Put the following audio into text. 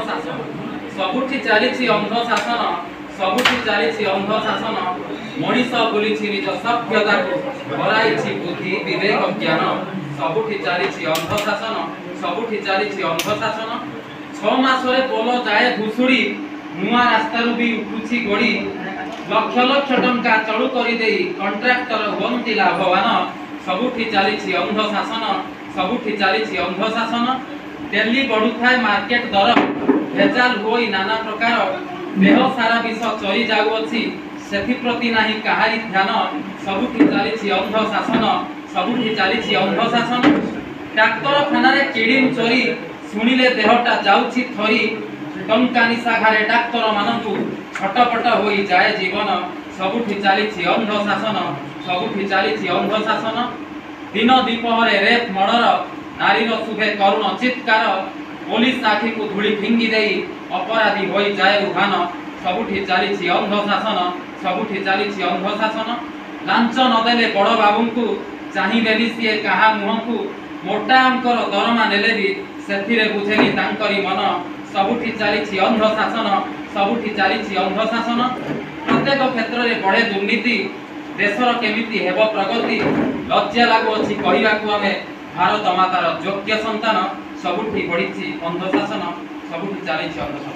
शासन सबुठी चली अंध शासन सबुठी चली अंध शासन मनीष बोली निज सभ्यता को हराई बुद्धि विवेक ज्ञान सबुठी चली अंध शासन सबुठी चली अंध शासन 6 मासरे पोल जाए भुसुड़ी नुआ रास्तारू भी उठुची गड़ी लक्ष लक्ष टंका चढ़ू कर कंट्राक्टर हुंती लाभवान सबुठी चली अंध शासन सबुठी चली अंध शासन डेली बढ़ुथाए मार्केट दर भेजाल होई नाना प्रकार देह सारा विष चरी जाउछि सेथि प्रति नाही कहारी ध्यान सबुठी चली अंध शासन सबुठी चली अंध शासन डाक्तर खाना रे किडिम चोरी सुनिले देहटा जाउछि थरी टंका निशा घरे डाक्तर मानकु छटपट होई जाए जीवन सबुठी चली अंध शासन सबुठी चली अंध शासन दिन द्विपहरे रेप मर्डर नारीर सुभे करुण चित्कार पुलिस आखि को धूली फिंगी देई अपराधी होई जाए उभान सबुठी चली अंध शासन सबुठी चली अंध शासन लांच नदेले बड़ बाबू चाहिए सी कहा मुह को मोटा अंकर दरमा नेले भी सेथिरे बुझेनी तांकरी मन सबुठी चली अंध शासन सबुठी चली अंध शासन प्रत्येक क्षेत्र में बढ़े दुर्नीति देशर केमिति हेब प्रगति लज्जा लागुअछि कहिबाकू आमे भारत मातार योग्य संतान सबुठी बढ़ी अंध शासन सबुठी चली अंध शासन।